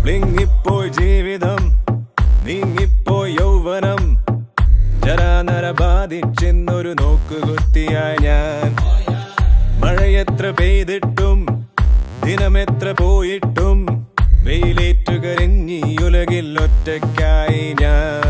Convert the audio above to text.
പ്ലിങ്ങിപ്പോയി ജീവിതം, നീങ്ങിപ്പോയി യൗവനം, ജരാനര ബാധിച്ചെന്നൊരു നോക്കുകുത്തിയായി ഞാൻ. മഴയെത്ര പെയ്തിട്ടും ദിനമെത്ര പോയിട്ടും വെയിലേറ്റുകരിഞ്ഞി ഉലകിൽ ഒറ്റയ്ക്കായി ഞാൻ.